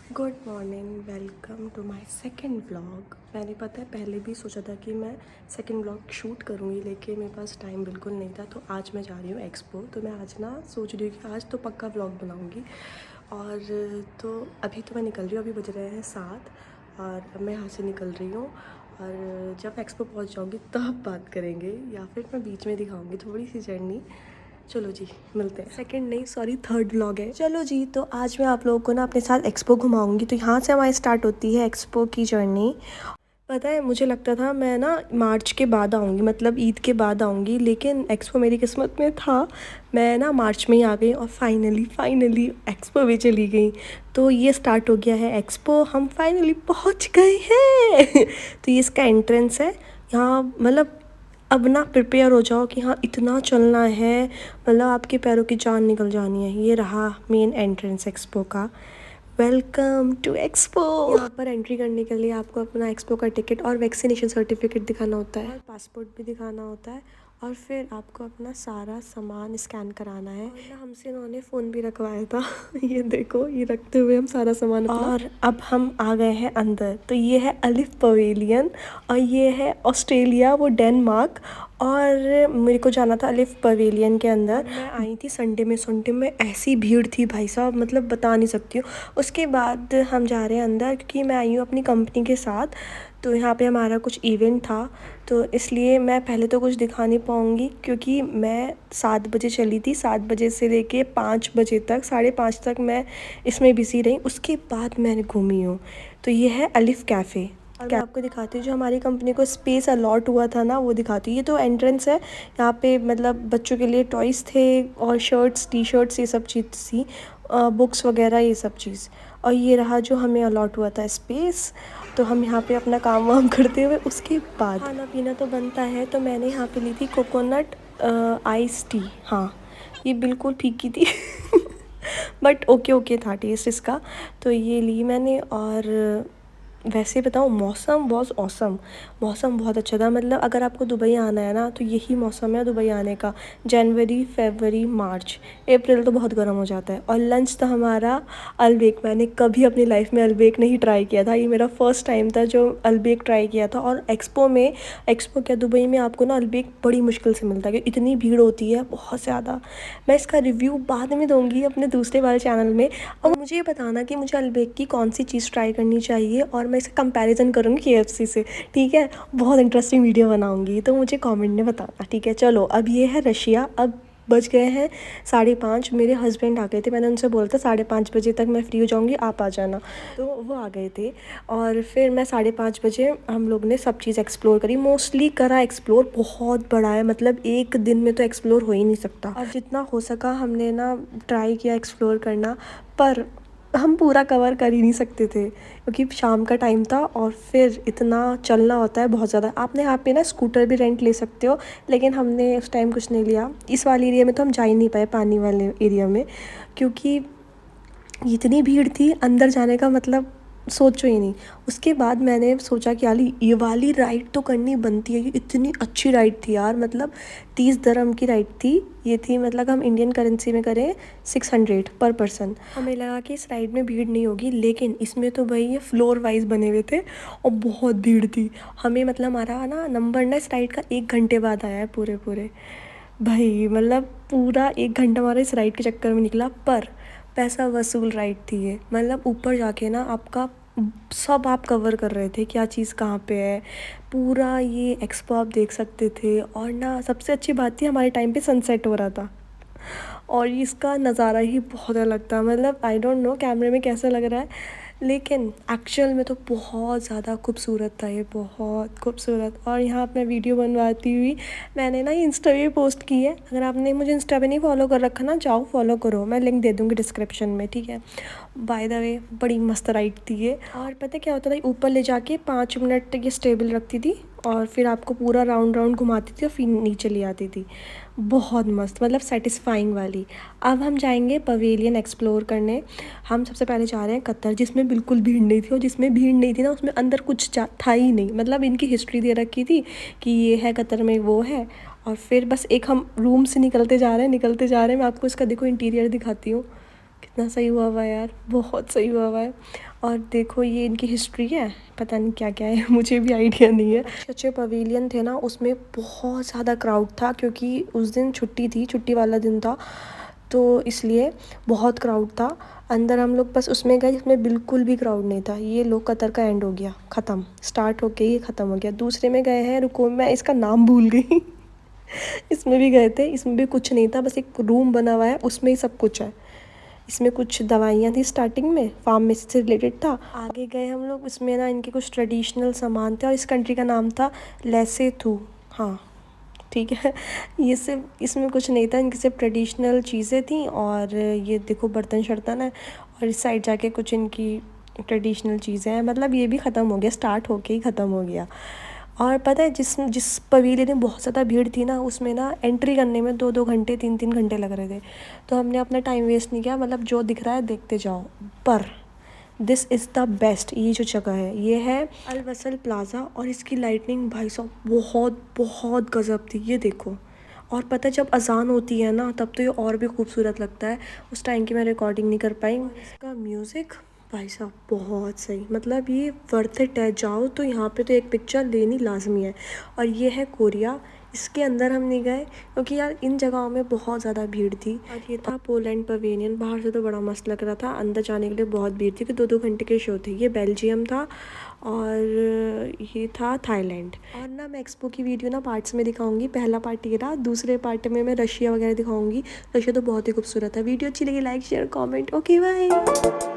Good morning, welcome to my second vlog. मैंने पता है पहले भी सोचा था कि मैं सेकंड व्लॉग शूट करूँगी, लेकिन मेरे पास टाइम बिल्कुल नहीं था। तो आज मैं जा रही हूँ एक्सपो। तो मैं आज ना सोच रही हूँ कि आज तो पक्का व्लॉग बनाऊँगी। और तो अभी तो मैं निकल रही हूँ, अभी बज रहे हैं 7 और अब मैं यहाँ से निकल रही हूँ। और जब एक्सपो पहुँच जाऊँगी तब बात करेंगे, या फिर मैं बीच में दिखाऊँगी थोड़ी सी जर्नी। चलो जी, मिलते हैं। सेकंड नहीं, सॉरी, थर्ड व्लॉग है। चलो जी, तो आज मैं आप लोगों को ना अपने साथ एक्सपो घुमाऊंगी। तो यहाँ से हमारी स्टार्ट होती है एक्सपो की जर्नी। पता है, मुझे लगता था मैं ना मार्च के बाद आऊँगी, मतलब ईद के बाद आऊँगी, लेकिन एक्सपो मेरी किस्मत में था। मैं ना मार्च में ही आ गई और फाइनली एक्सपो भी चली गई। तो ये स्टार्ट हो गया है एक्सपो, हम फाइनली पहुँच गए हैं। तो ये इसका एंट्रेंस है। यहाँ मतलब अब ना प्रिपेयर हो जाओ कि हाँ इतना चलना है, मतलब आपके पैरों की जान निकल जानी है। ये रहा मेन एंट्रेंस एक्सपो का। Welcome to expo. यहाँ पर एंट्री करने के लिए आपको अपना एक्सपो का टिकट और वैक्सीनेशन सर्टिफिकेट दिखाना होता है और पासपोर्ट भी दिखाना होता है। और फिर आपको अपना सारा सामान स्कैन कराना है। और ना हमसे इन्होंने फ़ोन भी रखवाया था। ये देखो, ये रखते हुए हम सारा सामान अपना। और अब हम आ गए हैं अंदर। तो ये है अलिफ पवेलियन और ये है ऑस्ट्रेलिया, वो डेनमार्क। और मेरे को जाना था अलिफ पवेलियन के अंदर। मैं आई थी संडे में ऐसी भीड़ थी भाई साहब, मतलब बता नहीं सकती हूँ। उसके बाद हम जा रहे हैं अंदर क्योंकि मैं आई हूँ अपनी कंपनी के साथ। तो यहाँ पे हमारा कुछ इवेंट था, तो इसलिए मैं पहले तो कुछ दिखा नहीं पाऊँगी क्योंकि मैं 7 बजे चली थी। 7 बजे से लेके 5 बजे तक, 5:30 तक मैं इसमें बिज़ी रही। उसके बाद मैंने घूमी हूँ। तो ये है अलिफ कैफ़े। और मैं आपको दिखाती हूँ जो हमारी कंपनी को स्पेस अलॉट हुआ था ना, वो दिखाती हूँ। ये तो एंट्रेंस है। यहाँ पे मतलब बच्चों के लिए टॉयज़ थे और शर्ट्स, टी शर्ट्स, ये सब चीज़ थी, बुक्स वगैरह, ये सब चीज़। और ये रहा जो हमें अलॉट हुआ था स्पेस। तो हम यहाँ पे अपना काम वाम करते हुए, उसके बाद खाना पीना तो बनता है। तो मैंने यहाँ पे ली थी कोकोनट आइस टी। हाँ, ये बिल्कुल फीकी थी। बट ओके था टेस्ट इसका। तो ये ली मैंने। और वैसे बताऊँ, मौसम वॉज ऑसम। मौसम बहुत अच्छा था। मतलब अगर आपको दुबई आना है ना तो यही मौसम है दुबई आने का। जनवरी, फरवरी, मार्च, अप्रैल तो बहुत गर्म हो जाता है। और लंच था हमारा अलबेक। मैंने कभी अपनी लाइफ में अलबेक नहीं ट्राई किया था, ये मेरा फर्स्ट टाइम था जो अलबेक ट्राई किया था। और एक्सपो क्या, दुबई में आपको ना अलबेक बड़ी मुश्किल से मिलता है क्योंकि इतनी भीड़ होती है बहुत ज़्यादा। मैं इसका रिव्यू बाद में दूँगी अपने दूसरे वाले चैनल में। और मुझे ये बताना कि मुझे अलबेक की कौन सी चीज़ ट्राई करनी चाहिए, और मैं इसका कंपैरिजन करूँगी केएफसी से। ठीक है, बहुत इंटरेस्टिंग वीडियो बनाऊँगी, तो मुझे कमेंट में बताना। ठीक है, चलो अब ये है रशिया। अब बज गए हैं 5:30। मेरे हस्बैंड आ गए थे, मैंने उनसे बोला था 5:30 बजे तक मैं फ्री हो जाऊँगी, आप आ जाना। तो वो आ गए थे। और फिर मैं 5:30 बजे हम लोग ने सब चीज़ एक्सप्लोर करी, मोस्टली करा एक्सप्लोर। बहुत बड़ा है, मतलब एक दिन में तो एक्सप्लोर हो ही नहीं सकता। और जितना हो सका हमने ना ट्राई किया एक्सप्लोर करना, पर हम पूरा कवर कर ही नहीं सकते थे क्योंकि शाम का टाइम था और फिर इतना चलना होता है बहुत ज़्यादा। आपने यहाँ पे ना स्कूटर भी रेंट ले सकते हो, लेकिन हमने उस टाइम कुछ नहीं लिया। इस वाले एरिया में तो हम जा ही नहीं पाए, पानी वाले एरिया में, क्योंकि इतनी भीड़ थी, अंदर जाने का मतलब सोचो ही नहीं। उसके बाद मैंने सोचा कि यार ये वाली राइड तो करनी बनती है, ये इतनी अच्छी राइड थी यार। मतलब 30 दरम की राइड थी ये। थी मतलब हम इंडियन करेंसी में करें 600 पर पर्सन। हमें लगा कि इस राइड में भीड़ नहीं होगी, लेकिन इसमें तो भाई ये फ्लोर वाइज बने हुए थे और बहुत भीड़ थी। हमें मतलब हमारा ना नंबर ना इस राइड का 1 घंटे बाद आया है पूरे भाई। मतलब पूरा 1 घंटा हमारा इस राइड के चक्कर में निकला, पर पैसा वसूल राइड थी ये। मतलब ऊपर जाके ना आपका सब आप कवर कर रहे थे, क्या चीज़ कहाँ पे है, पूरा ये एक्सपो आप देख सकते थे। और ना सबसे अच्छी बात थी, हमारे टाइम पे सनसेट हो रहा था और इसका नज़ारा ही बहुत अलग था। मतलब आई डोंट नो कैमरे में कैसा लग रहा है, लेकिन एक्चुअल में तो बहुत ज़्यादा खूबसूरत था ये, बहुत खूबसूरत। और यहाँ पर मैं वीडियो बनवाती हुई मैंने ना इंस्टा पे पोस्ट की है। अगर आपने मुझे इंस्टा पे नहीं फॉलो कर रखा ना, जाओ फॉलो करो, मैं लिंक दे दूँगी डिस्क्रिप्शन में। ठीक है, बाय द वे बड़ी मस्त राइड थी ये। और पता क्या होता था, ऊपर ले जाके 5 मिनट तक ये स्टेबल रखती थी और फिर आपको पूरा राउंड घुमाती थी और फिर नीचे ले आती थी। बहुत मस्त, मतलब सेटिस्फाइंग वाली। अब हम जाएंगे पवेलियन एक्सप्लोर करने। हम सबसे पहले जा रहे हैं कतर, जिसमें बिल्कुल भीड़ नहीं थी। और जिसमें भीड़ नहीं थी ना, उसमें अंदर कुछ था ही नहीं। मतलब इनकी हिस्ट्री दे रखी थी कि ये है कतर में, वो है। और फिर बस एक हम रूम से निकलते जा रहे हैं। मैं आपको इसका देखो इंटीरियर दिखाती हूँ, कितना सही हुआ हुआ है यार, बहुत सही हुआ हुआ है। और देखो ये इनकी हिस्ट्री है, पता नहीं क्या क्या है, मुझे भी आइडिया नहीं है। अच्छे अच्छे पवेलियन थे ना, उसमें बहुत ज़्यादा क्राउड था क्योंकि उस दिन छुट्टी थी, छुट्टी वाला दिन था, तो इसलिए बहुत क्राउड था। अंदर हम लोग बस उसमें गए जिसमें बिल्कुल भी क्राउड नहीं था। ये लोग कतर का एंड हो गया, ख़त्म, स्टार्ट होके ही ख़त्म हो गया। दूसरे में गए हैं, रुको मैं इसका नाम भूल गई इसमें भी गए थे, इसमें भी कुछ नहीं था, बस एक रूम बना हुआ है, उसमें ही सब कुछ है। इसमें कुछ दवाइयाँ थी स्टार्टिंग में, फार्मेसी से रिलेटेड था। आगे गए हम लोग, इसमें ना इनके कुछ ट्रेडिशनल सामान थे और इस कंट्री का नाम था लेसेथू। हाँ ठीक है ये सिर्फ, इसमें कुछ नहीं था, इनकी सिर्फ ट्रेडिशनल चीज़ें थी। और ये देखो बर्तन शर्तन है, और इस साइड जाके कुछ इनकी ट्रेडिशनल चीज़ें हैं। मतलब ये भी ख़त्म हो गया, स्टार्ट होके ही ख़त्म हो गया। और पता है जिस पवेलियन में बहुत ज़्यादा भीड़ थी ना, उसमें ना एंट्री करने में 2-2 घंटे 3-3 घंटे लग रहे थे। तो हमने अपना टाइम वेस्ट नहीं किया, मतलब जो दिख रहा है देखते जाओ। पर दिस इज़ द बेस्ट, ये जो जगह है ये है अल वसल प्लाज़ा, और इसकी लाइटनिंग भाई साहब बहुत बहुत गज़ब थी, ये देखो। और पता है जब अजान होती है ना, तब तो ये और भी खूबसूरत लगता है। उस टाइम की मैं रिकॉर्डिंग नहीं कर पाई। इसका म्यूज़िक भाई साहब बहुत सही, मतलब ये वर्थ इट है, जाओ तो यहाँ पे तो एक पिक्चर लेनी लाजमी है। और ये है कोरिया, इसके अंदर हम नहीं गए क्योंकि यार इन जगहों में बहुत ज़्यादा भीड़ थी। और ये था पोलैंड पवेलियन, बाहर से तो बड़ा मस्त लग रहा था, अंदर जाने के लिए बहुत भीड़ थी कि 2-2 घंटे के शो थे। ये बेल्जियम था और ये था थाईलैंड। और ना मैं एक्सपो की वीडियो ना पार्ट्स में दिखाऊंगी, पहला पार्ट ये रहा, दूसरे पार्ट में मैं रशिया वगैरह दिखाऊंगी। रशिया तो बहुत ही खूबसूरत है। वीडियो अच्छी लगी like share comment, okay bye.